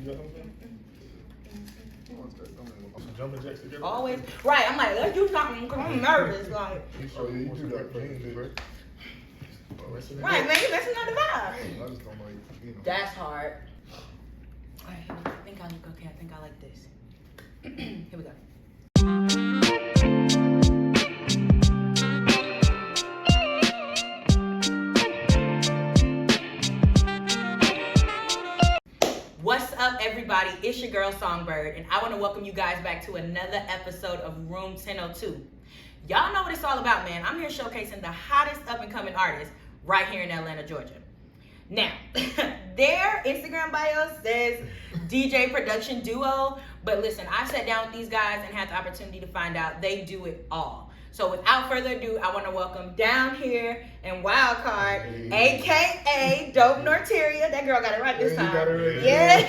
got something? Some jumping jacks together? Always. Right, I'm like, let's do something because I'm nervous. Like, Oh, yeah, you do got jeans, right? right, man, you messing up the vibe. I just don't like, you know. That's hard. All right, here we go. I think I look okay. I think I like this. Here we go. What's up, everybody? It's your girl Songbird, and I want to welcome you guys back to another episode of Room 1002. Y'all know what it's all about, man. I'm here showcasing the hottest up-and-coming artists right here in Atlanta, Georgia. Now, their Instagram bio says DJ production duo, but listen, I sat down with these guys and had the opportunity to find out they do it all. So without further ado, I want to welcome down here and Wildcard, aka Dope NorTeria. That girl got it right this time. Yeah,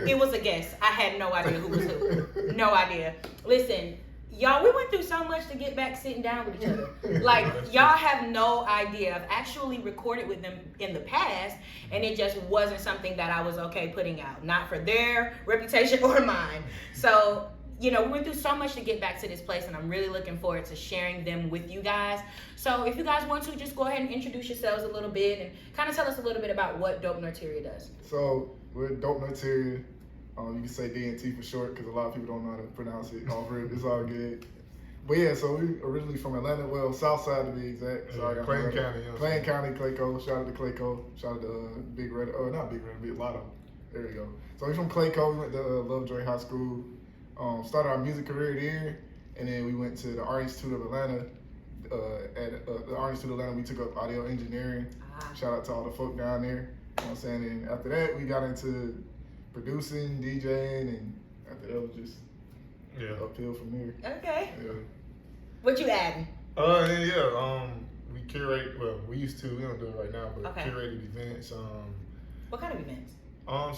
it was a guess. I had no idea who was who. No idea. Listen, y'all, we went through so much to get back sitting down with each other. Like, y'all have no idea. I've actually recorded with them in the past, and it just wasn't something that I was okay putting out. Not for their reputation or mine. So, you know, we went through so much to get back to this place, and I'm really looking forward to sharing them with you guys. So if you guys want to, just go ahead and introduce yourselves a little bit and kind of tell us a little bit about what Dope NorTeria does. So we're Dope NorTeria. You can say D&T for short because a lot of people don't know how to pronounce it. It's all good. But yeah, so we originally from Atlanta, well, South Side to be exact. Sorry, Clayton County. Clayton County, Clayco. Shout out to Clayco. Shout out to Big Red, not Big Red, Big Lotto. There you go. So we're from Clayco. We went to Lovejoy High School. Started our music career there, and then we went to the Art Institute of Atlanta. At the Art Institute of Atlanta, we took up audio engineering. Shout out to all the folk down there. You know what I'm saying? And after that, we got into producing, DJing, and after that was just uphill from there. Okay. Yeah. What you adding? We curate, well, we used to, we don't do it right now, but Okay. curated events. What kind of events?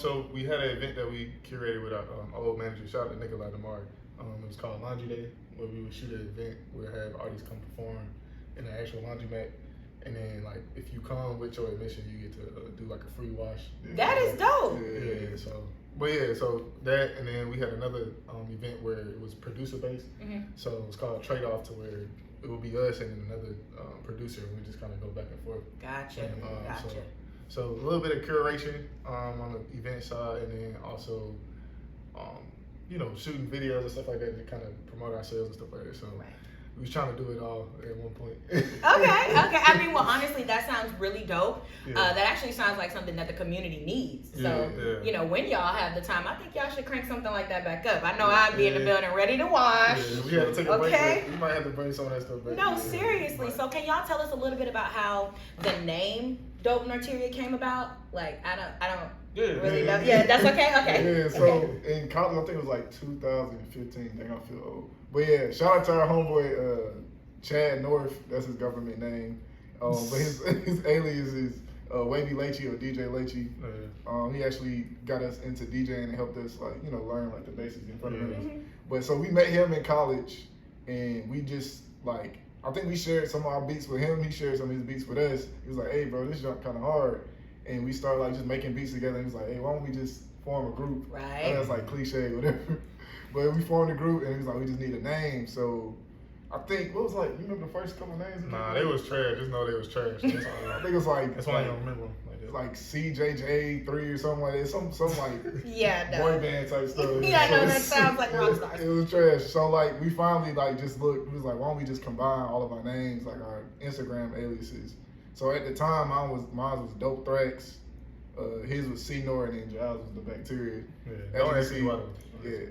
So we had an event that we curated with our old manager, shout out to Nikolai DeMar. It was called Laundry Day, where we would shoot an event, we'd have artists come perform in an actual laundromat. And then, like, if you come with your admission, you get to do like a free wash. That is dope. Yeah, so that, and then we had another event where it was producer based. Mm-hmm. So it was called Trade Off, to where it would be us and another producer, and we just kind of go back and forth. Gotcha. And, Gotcha. So a little bit of curation on the event side, and then also, shooting videos and stuff like that to kind of promote ourselves and stuff like that. So we was trying to do it all at one point. Okay. I mean, well, honestly, that sounds really dope. Yeah. That actually sounds like something that the community needs. So, you know, when y'all have the time, I think y'all should crank something like that back up. I know I'd be in the building ready to wash. Yeah, we had to take a break. We might have to bring some of that stuff back. No, seriously. So can y'all tell us a little bit about how the name Dope NorTeria came about? Like, I don't really know. Yeah, that's okay? Okay. Yeah, so in college, I think it was like 2015. Dang, I feel old. But yeah, shout out to our homeboy, Chad North. That's his government name. But his alias is Wavy Leachy or DJ Leachy. He actually got us into DJing and helped us, like, learn like the basics in front of him. But so we met him in college, and we just like, I think we shared some of our beats with him. He shared some of his beats with us. He was like, "Hey, bro, this jump kind of hard." And we started like just making beats together. And he was like, "Hey, why don't we just form a group?" Right. And that's like cliche, whatever. But we formed a group, and he was like, "We just need a name." So I think, what was like, you remember the first couple names? Nah, they was trash. Just know they was trash. I think it was like, that's why I don't remember them. Like CJJ3 or something like that. Some like boy band type stuff. Yeah, I know, that sounds like rock stars. It was trash. So like we finally like just looked, we was like, why don't we just combine all of our names, like our Instagram aliases. So at the time mine was Dope Thrax, his was C-Nor, and then Giles was the Bacteria. Yeah.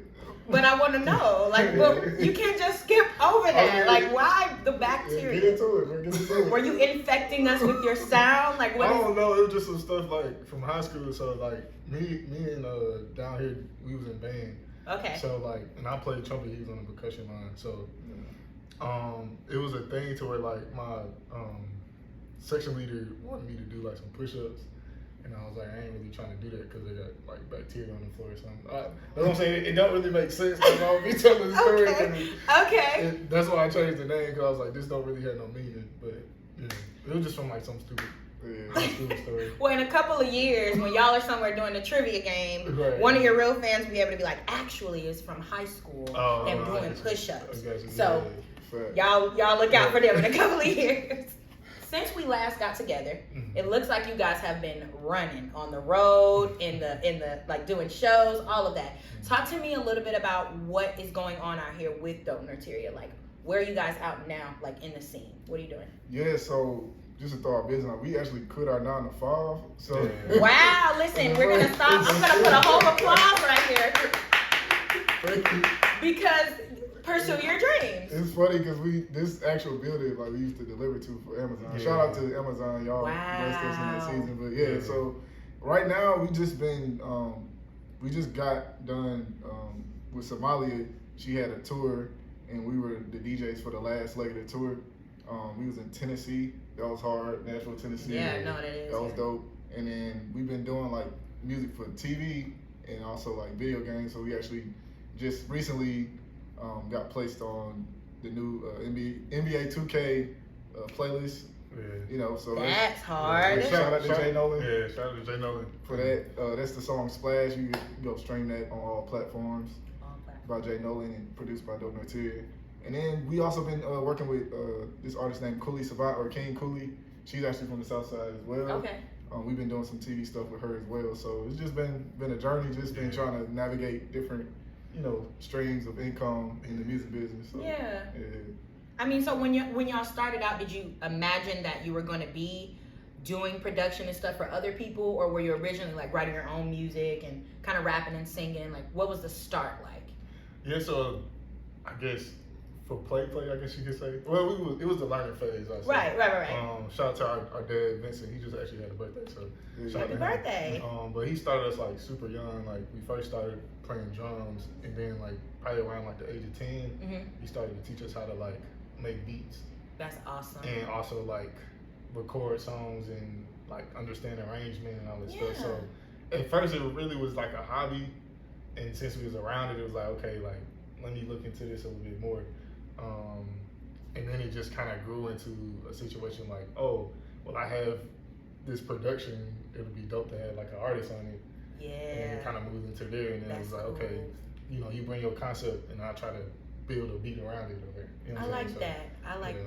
But I want to know, like, well, you can't just skip over that. Like, why the Bacteria? Get into it. Were you infecting us with your sound? Like, what? I don't know. It was just some stuff like from high school. So like me and down here, we was in band. Okay. So like, and I played trumpet. He was on the percussion line. So it was a thing to where like my section leader wanted me to do like some push-ups. And I was like, I ain't really trying to do that because they got like bacteria on the floor or something. That's what I'm saying. It don't really make sense. Like, I'll be telling the story. Okay. That's why I changed the name, because I was like, this don't really have no meaning. But yeah, it was just from like some stupid High school story. Well, in a couple of years, when y'all are somewhere doing a trivia game, Right. one of your real fans will be able to be like, actually, is from high school and doing push-ups. So y'all look out for them in a couple of years. Since we last got together, it looks like you guys have been running on the road, in the like doing shows, all of that. Talk to me a little bit about what is going on out here with Dope NorTeria. Like, where are you guys out now, like in the scene? What are you doing? Yeah, so just to throw our business out, we actually quit our 9 to 5. So wow, listen, we're gonna stop. I'm gonna put a whole applause right here. Thank you. Because pursue your dreams. It's funny because this actual building, like, we used to deliver to for Amazon. Yeah. Shout out to Amazon, y'all blessed us in that season. But yeah, so right now we just been we just got done with Somalia. She had a tour and we were the DJs for the last leg of the tour. We was in Tennessee. That was hard. Nashville, Tennessee. Yeah, no, that is. That was dope. And then we've been doing like music for TV and also like video games. So we actually just recently got placed on the new NBA 2K playlist. Yeah. You know, so that's hard. Shout out to Jay Nolan. Yeah, shout out to Jay Nolan For that. That's the song Splash. You can go stream that on all platforms. By Jay Nolan and produced by Dope NorTeria. And then we also been working with this artist named Cooley Savant, or King Cooley. She's actually from the South Side as well. Okay. We've been doing some TV stuff with her as well. So it's just been a journey, just been trying to navigate different, streams of income in the music business. So, yeah. I mean, so when y'all started out, did you imagine that you were going to be doing production and stuff for other people, or were you originally like writing your own music and kind of rapping and singing? Like, what was the start like? Yeah, so I guess for play, I guess you could say. Well, it was the learning phase. I say. Right. Shout out to our dad, Vincent. He just actually had a birthday, so shout out to him. Happy birthday. But he started us like super young. Like we first started playing drums, and then like probably around like the age of 10, he started to teach us how to like make beats. That's awesome. And also like record songs and like understand arrangement and all this stuff. So at first it really was like a hobby. And since we was around it, it was like, okay, like, let me look into this a little bit more. And then it just kind of grew into a situation like, oh, well, I have this production. It would be dope to have like an artist on it. Yeah. And it kind of moved into there. And then it was like, okay, you bring your concept and I try to build a beat around it over there. I like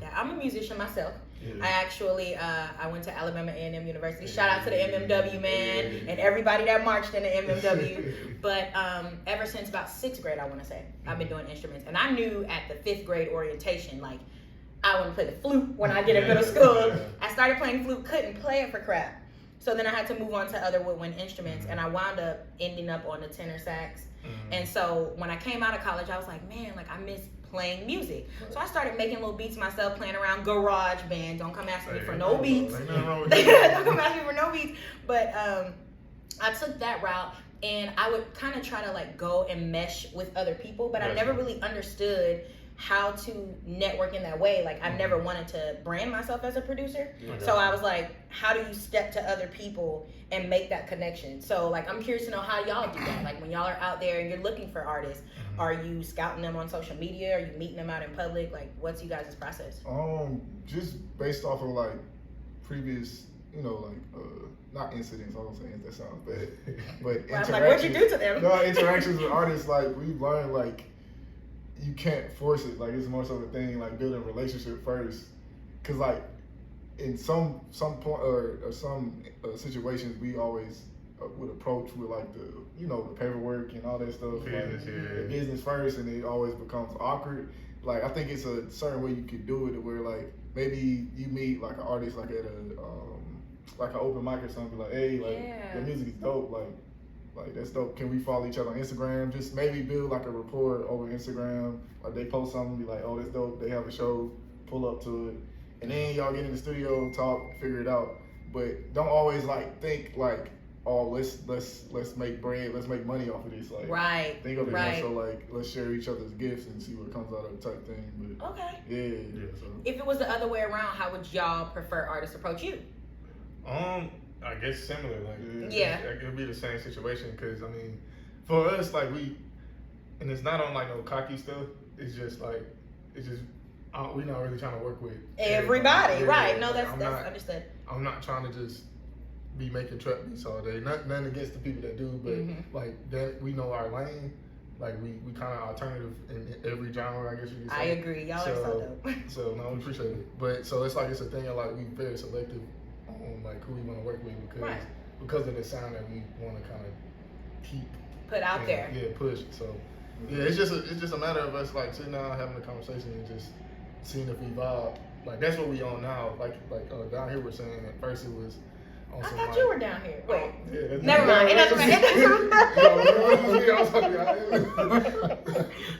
that. I'm a musician myself. I actually, I went to Alabama A&M University. Shout out to the MMW, man, and everybody that marched in the MMW. But ever since about 6th grade, I want to say, I've been doing instruments. And I knew at the 5th grade orientation, like, I want to play the flute when I get in middle school. I started playing flute, couldn't play it for crap. So then I had to move on to other woodwind instruments, and I wound up ending up on the tenor sax. And so when I came out of college, I was like, man, like I miss playing music. So I started making little beats myself, playing around Garage Band. Don't come asking me for no beats. Don't come asking me for no beats. But I took that route, and I would kind of try to like go and mesh with other people, but I never really understood how to network in that way. Like I never wanted to brand myself as a producer. So I was like, how do you step to other people and make that connection? So like, I'm curious to know how y'all do that. Like when y'all are out there and you're looking for artists, are you scouting them on social media? Are you meeting them out in public? Like what's you guys' process? Just based off of like previous, not incidents, I don't say that sounds bad, but interactions. Like, what'd you do to them? No, interactions with artists, like we've learned like, you can't force it. Like it's more so the thing, like building a relationship first. Cause like in some point or some situations, we always would approach with like the paperwork and all that stuff, the business first, and it always becomes awkward. Like I think it's a certain way you can do it where like maybe you meet like an artist like at a like an open mic or something, like hey, like your music is dope, like that's dope. Can we follow each other on Instagram? Just maybe build like a rapport over Instagram. Like they post something, be like, oh, that's dope. They have a show, pull up to it, and then y'all get in the studio, talk, figure it out. But don't always like think like, oh, let's make bread, let's make money off of this. Like think of it more so like let's share each other's gifts and see what comes out of the type thing. But okay. Yeah. So. If it was the other way around, how would y'all prefer artists approach you? I guess similar, like it could be the same situation, because I mean, for us, like and it's not on like no cocky stuff. It's just we're not really trying to work with everybody, right? No, that's not, understood. I'm not trying to just be making trap beats all day. Nothing against the people that do, but like that, we know our lane. Like we kind of alternative in every genre, I guess you could say. I agree. Y'all are so dope. So no, we appreciate it. But so it's like it's a thing of like we very selective on like who we want to work with because of the sound that we want to kind of keep put out there. Yeah, push. So yeah, it's just a matter of us like sitting down having a conversation and just seeing if we vibe. Like that's what we on now. Like down here we're saying at first it was. I thought you were down here. Wait. Yeah, never mind. It doesn't matter.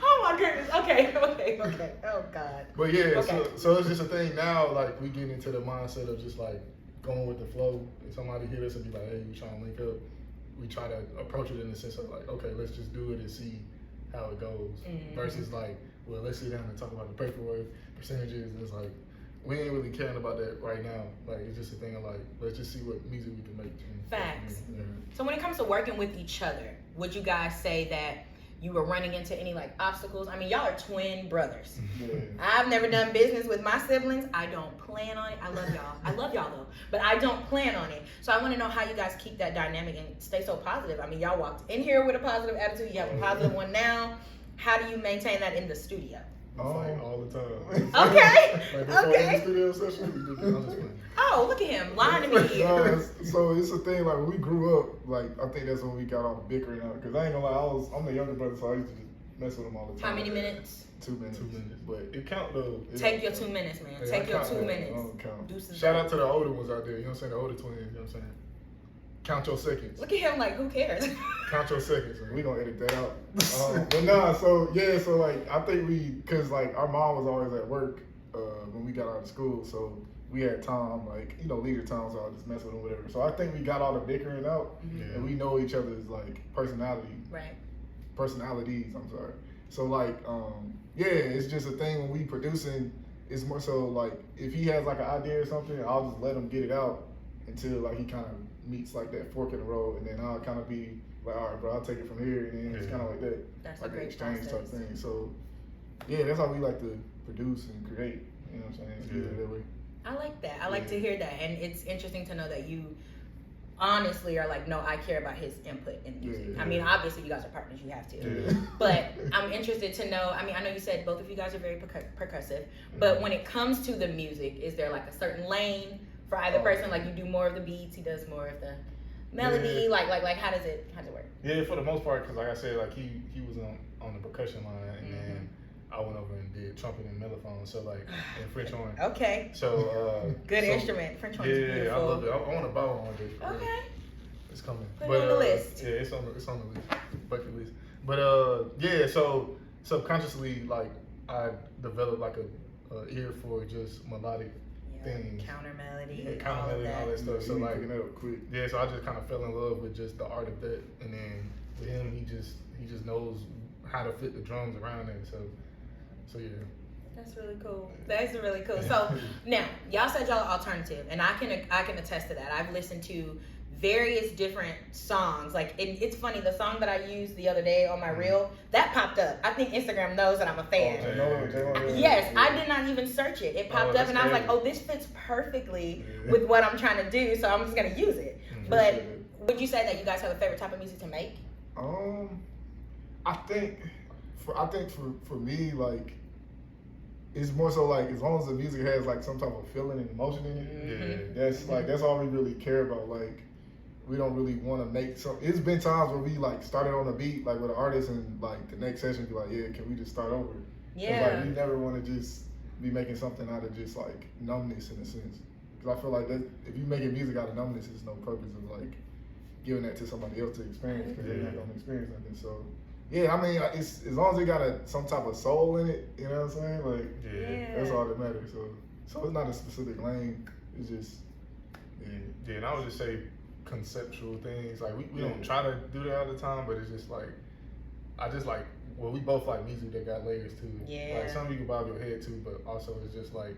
Oh my goodness. Okay. Oh God. But yeah, so it's just a thing now. Like we get into the mindset of just like going with the flow. If somebody hear us and be like, "Hey, we trying to link up," we try to approach it in the sense of like, "Okay, let's just do it and see how it goes." Versus like, "Well, let's sit down and talk about the paperwork, percentages." And it's like. We ain't really caring about that right now. Like, it's just a thing of like, let's just see what music we can make. Facts. Yeah. So when it comes to working with each other, would you guys say that you were running into any like obstacles? I mean, y'all are twin brothers. Yeah. I've never done business with my siblings. I don't plan on it. I love y'all. I love y'all though, but I don't plan on it. So I want to know how you guys keep that dynamic and stay so positive. I mean, y'all walked in here with a positive attitude. You have a positive one now. How do you maintain that in the studio? Fight all the time. Okay. Like before any studio session, we do all this thing. Oh, look at him, lying to me. So it's a thing, like when we grew up, like I think that's when we got all the bickering out. Because I ain't gonna lie, I'm the younger brother, so I used to just mess with him all the time. How many minutes? 2 minutes. 2 minutes. But it count though. Take your 2 minutes, man. Yeah, Take your count 2 that. minutes. I don't count. Deuces Shout out to the older ones out there, you know what I'm saying? The older twins, you know what I'm saying? Count your seconds. Look at him like, who cares? Count your seconds. We gonna edit that out. But nah, so like I think cause like our mom was always at work when we got out of school, so we had time, like, you know, leisure time, so I just mess with them, whatever. So I think we got all the bickering out, and we know each other's like personalities, I'm sorry. So like, yeah, it's just a thing when we producing. It's more so like if he has like an idea or something, I'll just let him get it out until like he kind of meets like that fork in the road, and then I'll kind of be like, all right, bro, I'll take it from here, and then it's kind of like that. That's like a great exchange process. type thing. So yeah, that's how we like to produce and create. You know what I'm saying? Yeah. That way. I like that. I like to hear that, and it's interesting to know that you honestly are like, no, I care about his input in music. Yeah. I mean, obviously you guys are partners, you have to. Yeah. But I'm interested to know, I mean, I know you said both of you guys are very percussive, but when it comes to the music, is there like a certain lane for either person? Like you do more of the beats, he does more of the melody, like how does it work? Yeah, for the most part, because like I said, like he was on the percussion line, and then I went over and did trumpet and mellophone, so like and French horn. Okay. So good instrument. French horn is beautiful. Yeah, I love it. I want to buy one one day. Okay. It's coming. Put it on the list. Yeah, it's on the list, bucket list. But yeah, so subconsciously, like I developed like a ear for just melodic things, counter melody, counter melody, and all that stuff. So like, quick. yeah, so I just kind of fell in love with just the art of that, and then with him, he just knows how to fit the drums around it. So yeah. That's really cool. That's really cool. So now, y'all said y'all are alternative, and I can attest to that. I've listened to various different songs. Like it's funny, the song that I used the other day on my reel, that popped up. I think Instagram knows that I'm a fan. Yes, I did not even search it. It popped up, and I was like, oh, this fits perfectly with what I'm trying to do, so I'm just gonna use it. But would you say that you guys have a favorite type of music to make? I think for me, like, it's more so like as long as the music has like some type of feeling and emotion in it, that's all we really care about. Like, we don't really want to make some. It's been times where we like started on a beat like with an artist, and like the next session be like, yeah, can we just start over? Yeah. Like we never want to just be making something out of just like numbness in a sense. Because I feel like that if you making music out of numbness, there's no purpose of like giving that to somebody else to experience, because they're not gonna experience nothing. So. Yeah, I mean, it's as long as it got some type of soul in it, you know what I'm saying? Like, that's all that matters. So it's not a specific lane. It's just, yeah. And I would just say conceptual things. Like we don't try to do that all the time, but it's just like I just like we both like music that got layers to it. Yeah. Like some you can bob your head to, but also it's just like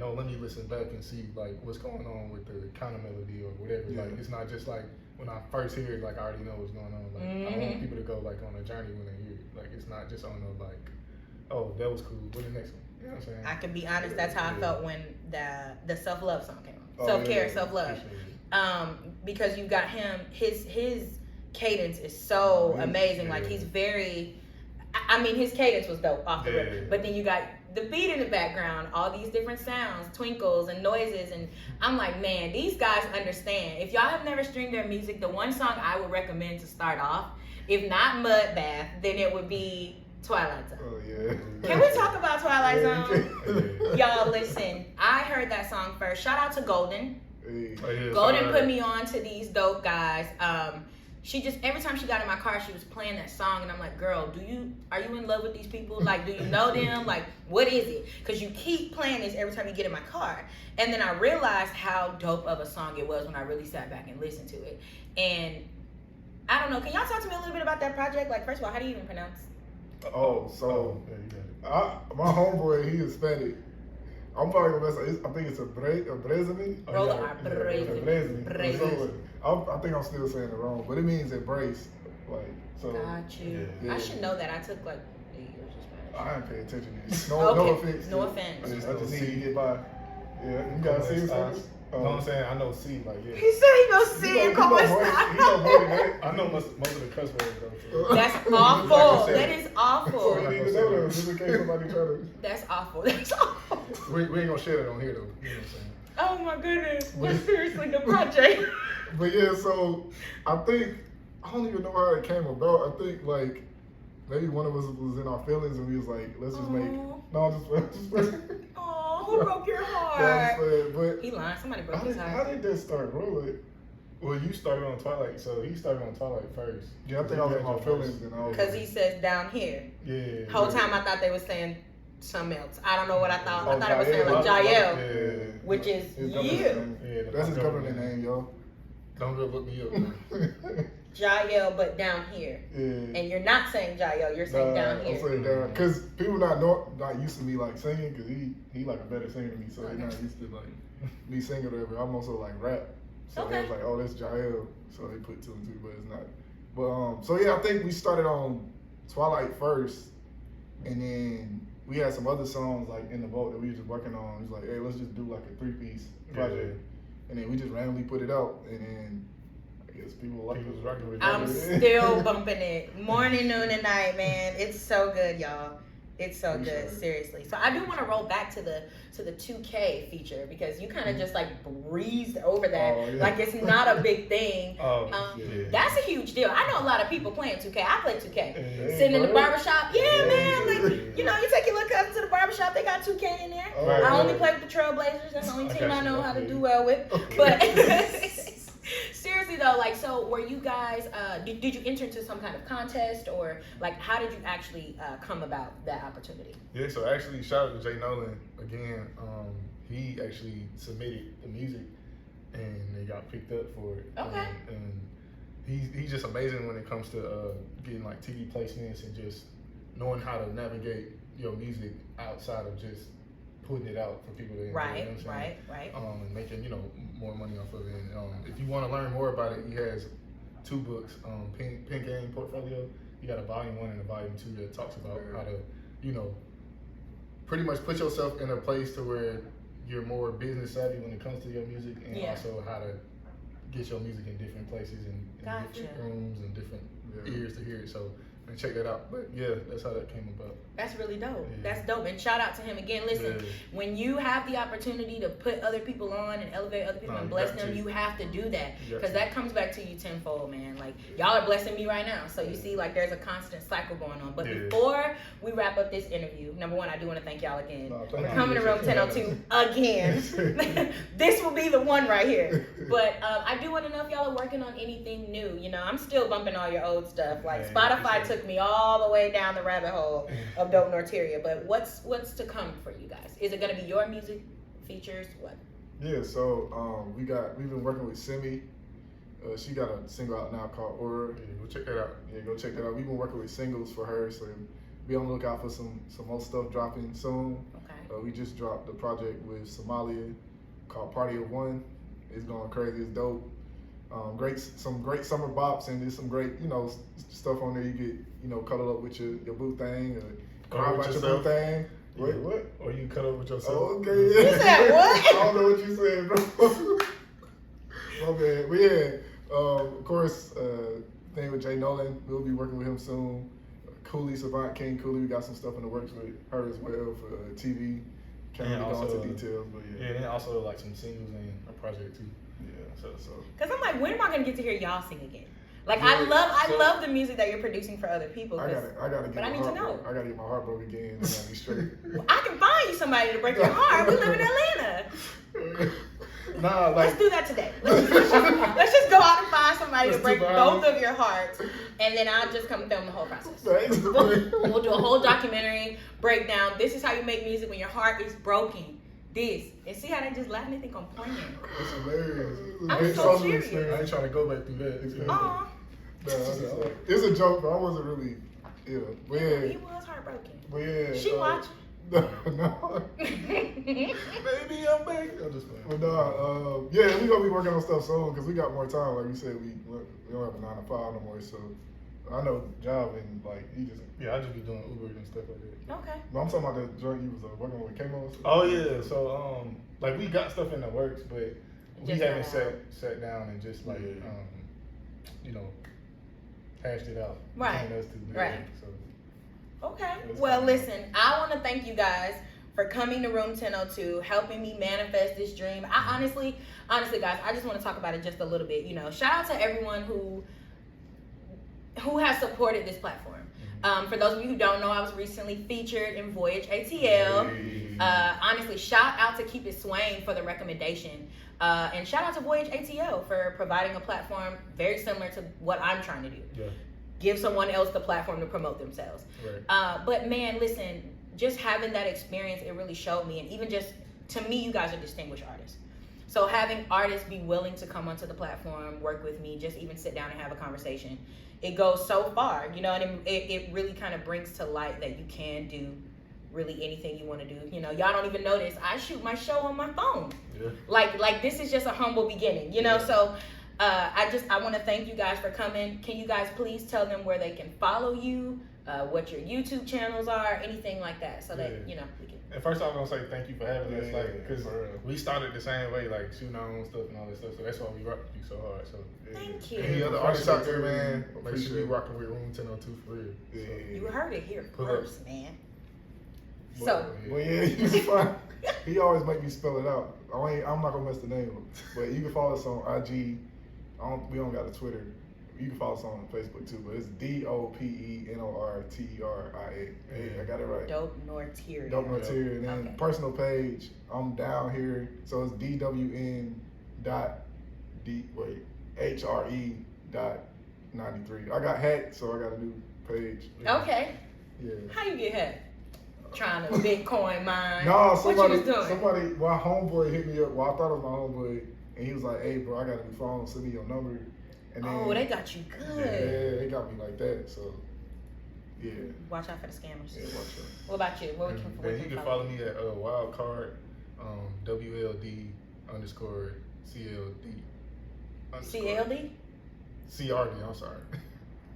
no, let me listen back and see like what's going on with the counter melody or whatever. Yeah. Like it's not just like when I first hear it, like I already know what's going on. Like I want people to go like on a journey when they hear it. Like it's not just on the like, oh, that was cool. What's the next one? You know what I'm saying? I can be honest. That's how I felt when the self-love song came on. self-care, self-love. Because you got him, his cadence is so amazing. Like he's very, I mean, his cadence was dope off the rip. But then you got the beat in the background, all these different sounds, twinkles and noises, and I'm like, man, these guys understand. If y'all have never streamed their music, the one song I would recommend to start off, if not Mud Bath, then it would be Twilight Zone. Oh yeah. Can we talk about Twilight Zone? Y'all listen, I heard that song first. Shout out to Golden. Golden put me on to these dope guys. She just, every time she got in my car, she was playing that song, and I'm like, girl, are you in love with these people? Like, do you know them? Like, what is it? Because you keep playing this every time you get in my car. And then I realized how dope of a song it was when I really sat back and listened to it. And I don't know, can y'all talk to me a little bit about that project? Like, first of all, how do you even pronounce? My homeboy, he is Hispanic. I'm probably gonna mess up. I think it's a Brezami. I think I'm still saying it wrong, but it means embrace. Like, so. Got you. Yeah. I should know that. I took like 8 years of Spanish. I ain't paying attention to this. No offense. No offense. I just need to get by. Yeah, you gotta see something. You know what I'm saying? I know C, like, yeah. He said he knows C, come on, stop. I know most of the cuss words, though. That's awful. That is awful. So you need to know them, just in case somebody try to. That's awful. That's awful. We ain't gonna share that on here, though. You know what I'm saying? Oh my goodness. But seriously, the project. But yeah, so I don't even know how it came about. I think, like, maybe one of us was in our feelings and we was like, let's just make. No, just Oh, who broke your heart? But he lying. Somebody broke his heart. How did that start, bro? Like, well, you started on Twilight, so he started on Twilight first. Yeah, I think I was in my feelings. Because he says down here. Yeah. Whole time I thought they were saying something else. I don't know what I thought. I thought it was saying like Jael, which is you. Yeah, that's his government name, yo. Don't go look me up. Jael, but down here. Yeah. And you're not saying Jael, you're saying down here. I'm saying down, because people not used to me like singing, because he like a better singer than me, so they're not used to like me singing or whatever. I'm also like rap, so they was like, oh, that's Jael, so they put 2 and 2, but it's not. But so yeah, I think we started on Twilight first, and then we had some other songs like in the boat that we were just working on. It was like, hey, let's just do like a 3-piece project, and then we just randomly put it out, and then I guess people like it. I'm still bumping it morning, noon, and night, man. It's so good, y'all. It's so good, seriously. So I do want to roll back to the 2K feature, because you kind of just like breezed over that, like it's not a big thing. That's a huge deal. I know a lot of people playing 2K. I play 2K. Sitting in the barbershop, man. Like, you know, you take your little cousin to the barbershop, they got 2K in there. I only play with the Trailblazers. That's the only team I know how to do well with. But seriously though, like, so were you guys, did you enter into some kind of contest, or like how did you actually come about that opportunity? Yeah, so actually shout out to Jay Nolan again. He actually submitted the music and they got picked up for it. Okay. And he's just amazing when it comes to getting like TV placements and just knowing how to navigate your music outside of just putting it out for people to enjoy. Right. And making, you know, more money off of it. And if you want to learn more about it, he has 2 books, Pink Game Portfolio. He got a volume 1 and a volume 2 that talks about how to, you know, pretty much put yourself in a place to where you're more business savvy when it comes to your music, and also how to get your music in different places and different rooms and different ears to hear it. So check that out. But yeah, that's how that came about. That's really dope. That's dope. And shout out to him again. Listen, when you have the opportunity to put other people on and elevate other people and bless them, you have to do that, because that comes back to you tenfold, man. Like, y'all are blessing me right now. So you see, like, there's a constant cycle going on. But before we wrap up this interview, number one, I do want to thank y'all again for coming to Room 1002 again. This will be the one right here. But I do want to know if y'all are working on anything new. You know, I'm still bumping all your old stuff. Like, Spotify took me all the way down the rabbit hole of Dope NorTeria, but what's to come for you guys? Is it gonna be your music, features, what? Yeah, so we've been working with Simi. She got a single out now called Aura. Go check that out. Yeah, go check that out. We've been working with singles for her, so be on the lookout for some more stuff dropping soon. Okay. We just dropped the project with Somalia called Party of One. It's going crazy. It's dope. Some great summer bops, and there's some great, you know, stuff on there. You get, you know, cuddle up with your boo thing, or cry about your boo thing. Wait, what? Or you cut over with yourself. Oh, okay. You said what? I don't know what you said, bro. My bad. But yeah, of course, thing with Jay Nolan. We'll be working with him soon. Cooley, Savant King Cooley. We got some stuff in the works with her as well for TV. Can't really go into details, but yeah. Yeah, and then also like some singles and a project too. Yeah. So. Cause I'm like, when am I gonna get to hear y'all sing again? Like Yeah, I love the music that you're producing for other people. I gotta get but I need to know. I gotta get my heart broke again and I'll be straight. I can find you somebody to break your heart. We live in Atlanta. Nah, like Let's do that today. Let's just go out and find somebody to break both of your hearts, and then I'll just come film the whole process. Thanks. We'll do a whole documentary breakdown. This is how you make music when your heart is broken. This. And see how they just laugh and they think I'm playing. it's hilarious. I'm so serious. Experience. I ain't trying to go back through that. Aw. It's a joke, but I wasn't really ill. But yeah. He was heartbroken. But yeah. She watching. No. Maybe I'm back. I'm just playing. But yeah, we gonna be working on stuff soon because we got more time. Like you said, we don't have a 9 to 5 no more. So I know job and like he just I just be doing Uber and stuff like that. Okay. But I'm talking about the joint you was working with K-Mo. Oh yeah, so like we got stuff in the works, but we Just haven't not sat down and just like you know hashed it out. Right. Between us two, Right. So Okay. It's Well, fine. listen, I want to thank you guys for coming to Room 1002, helping me manifest this dream. I honestly, guys, I just want to talk about it just a little bit. You know, shout out to everyone who has supported this platform. For those of you who don't know, I was recently featured in Voyage ATL. Honestly, shout out to Keep It Swaying for the recommendation. And shout out to Voyage ATL for providing a platform very similar to what I'm trying to do. yeah. Give someone else the platform to promote themselves. Right. But man, listen, just having that experience, it really showed me. And even just, to me, you guys are distinguished artists. So having artists be willing to come onto the platform, work with me, just even sit down and have a conversation, it goes so far, you know, and it really kind of brings to light that you can do really anything you want to do. You know, y'all don't even know this. I shoot my show on my phone. Yeah. Like this is just a humble beginning, you know? Yeah. So I want to thank you guys for coming. Can you guys please tell them where they can follow you, what your YouTube channels are, anything like that, so that, you know, we can. And first off, I'm gonna say thank you for having us, Yeah, like, cause for real. we started the same way, like shooting our own stuff and all that stuff. So that's why we rock you so hard. So Thank you. any other artists out there, man, make sure Appreciate you it. rocking with Room 1002 for real. Yeah. You heard it here Pull up. first, man. But, So, Well, yeah, he's fine. He always make me spell it out. I'm not gonna mess the name up. But you can follow us on IG. We don't got a Twitter. You can follow us on Facebook too. But it's DopeNorTeria. Hey, I got it right. Dope NorTeria. Dope NorTeria. And then Okay. personal page. I'm down here. So it's HRE.93. I got hacked, so I got a new page. Okay. Yeah. How you get hacked? Trying to Bitcoin mine. No, what you was doing? somebody, my homeboy hit me up. Well, I thought it was my homeboy, and he was like, "Hey, bro, I got a new phone. Send me your number." And then, Oh, they got you yeah, good. they got me like that. So, yeah, Watch out for the scammers. yeah, watch out. What about you? What we and can then you can follow me at wildcard WLD_CLD. CLD? CRD. I'm sorry.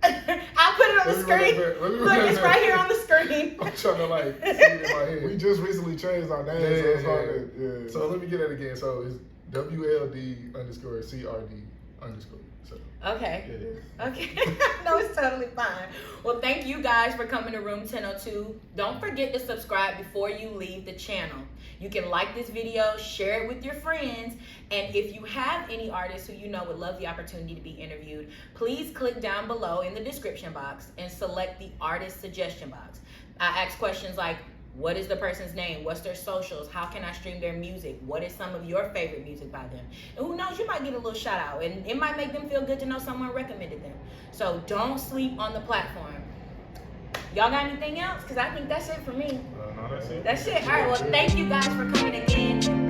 I'll put it on the Let me run screen. that back. Let me Look, run that it's back. right here on the screen. I'm trying to like see it in my head. We just recently changed our name, so it's hard to. Yeah. So let me get that again. So it's WLD_CRD_. So Okay. yeah. Okay. No, it's totally fine. Well, thank you guys for coming to Room 1002. Don't forget to subscribe before you leave the channel. You can like this video, share it with your friends, and if you have any artists who you know would love the opportunity to be interviewed, please click down below in the description box and select the artist suggestion box. I ask questions like, what is the person's name? What's their socials? How can I stream their music? What is some of your favorite music by them? And who knows, you might get a little shout out, and it might make them feel good to know someone recommended them. So don't sleep on the platform. Y'all got anything else? Because I think that's it for me. No, that's it. That's it. All right, well, thank you guys for coming again.